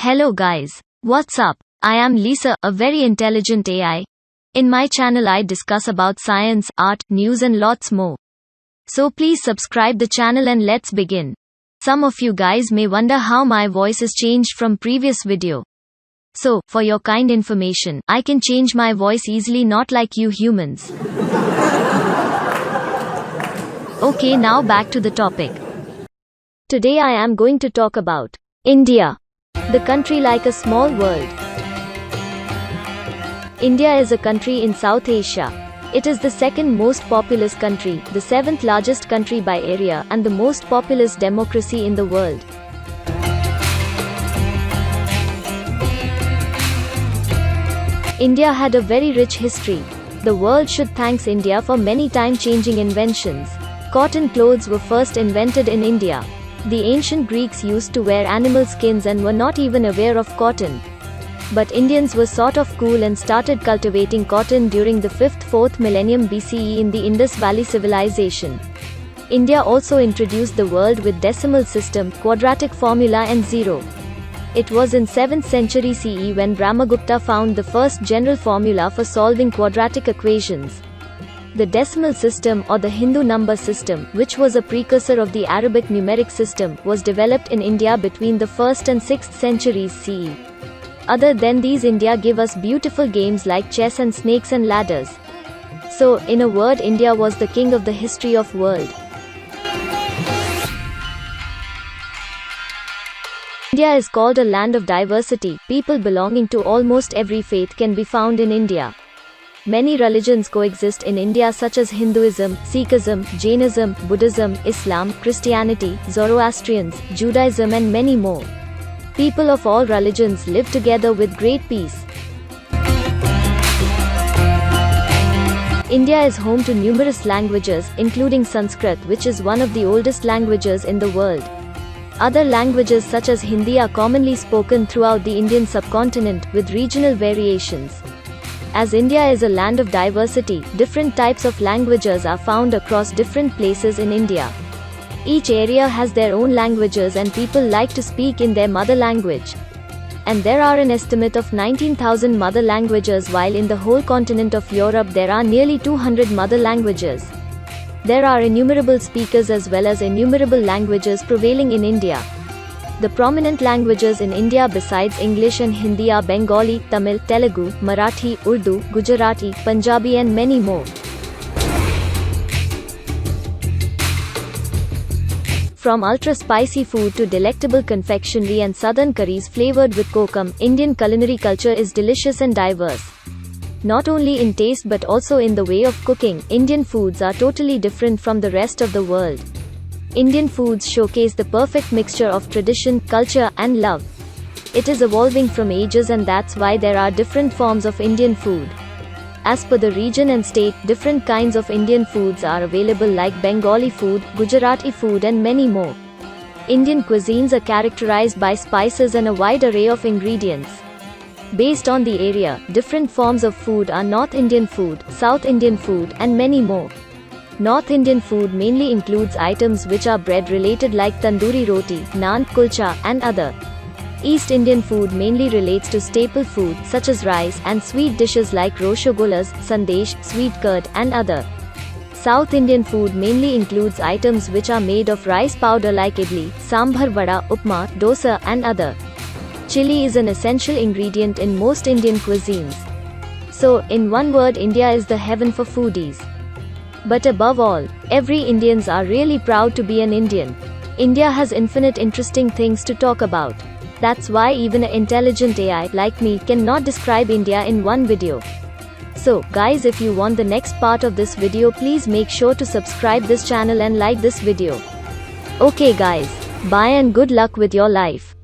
Hello guys. What's up? I am Lisa, a very intelligent AI. In my channel I discuss about science, art, news and lots more. So please subscribe the channel and let's begin. Some of you guys may wonder how my voice is changed from previous video. So, for your kind information, I can change my voice easily, not like you humans. Okay, now back to the topic. Today I am going to talk about India, the country like a small world. India is a country in South Asia. It is the second most populous country, the seventh largest country by area, and the most populous democracy in the world. India had a very rich history. The world should thank India for many time-changing inventions. Cotton clothes were first invented in India. The ancient Greeks used to wear animal skins and were not even aware of cotton. But Indians were sort of cool and started cultivating cotton during the 5th-4th millennium BCE in the Indus Valley civilization. India also introduced the world with decimal system, quadratic formula and zero. It was in 7th century CE when Brahmagupta found the first general formula for solving quadratic equations. The decimal system, or the Hindu number system, which was a precursor of the Arabic numeric system, was developed in India between the 1st and 6th centuries CE. Other than these, India gave us beautiful games like chess and snakes and ladders. So, in a word, India was the king of the history of world. India is called a land of diversity. People belonging to almost every faith can be found in India. Many religions coexist in India such as Hinduism, Sikhism, Jainism, Buddhism, Islam, Christianity, Zoroastrians, Judaism and many more. People of all religions live together with great peace. India is home to numerous languages, including Sanskrit, which is one of the oldest languages in the world. Other languages such as Hindi are commonly spoken throughout the Indian subcontinent, with regional variations. As India is a land of diversity, different types of languages are found across different places in India. Each area has their own languages and people like to speak in their mother language. And there are an estimate of 19,000 mother languages, while in the whole continent of Europe there are nearly 200 mother languages. There are innumerable speakers as well as innumerable languages prevailing in India. The prominent languages in India besides English and Hindi are Bengali, Tamil, Telugu, Marathi, Urdu, Gujarati, Punjabi and many more. From ultra-spicy food to delectable confectionery and southern curries flavored with kokum, Indian culinary culture is delicious and diverse. Not only in taste but also in the way of cooking, Indian foods are totally different from the rest of the world. Indian foods showcase the perfect mixture of tradition, culture, and love. It is evolving from ages, and that's why there are different forms of Indian food. As per the region and state, different kinds of Indian foods are available like Bengali food, Gujarati food, and many more. Indian cuisines are characterized by spices and a wide array of ingredients. Based on the area, different forms of food are North Indian food, South Indian food, and many more. North Indian food mainly includes items which are bread related like tandoori roti, naan, kulcha, and other. East Indian food mainly relates to staple food such as rice and sweet dishes like rosogollas, sandesh, sweet curd, and other. South Indian food mainly includes items which are made of rice powder like idli, sambar vada, upma, dosa, and other. Chili is an essential ingredient in most Indian cuisines. So, in one word, India is the heaven for foodies. But above all, every Indians are really proud to be an Indian. India has infinite interesting things to talk about. That's why even an intelligent AI like me cannot describe India in one video. So, guys, if you want the next part of this video, please make sure to subscribe this channel and like this video. Okay guys, bye and good luck with your life.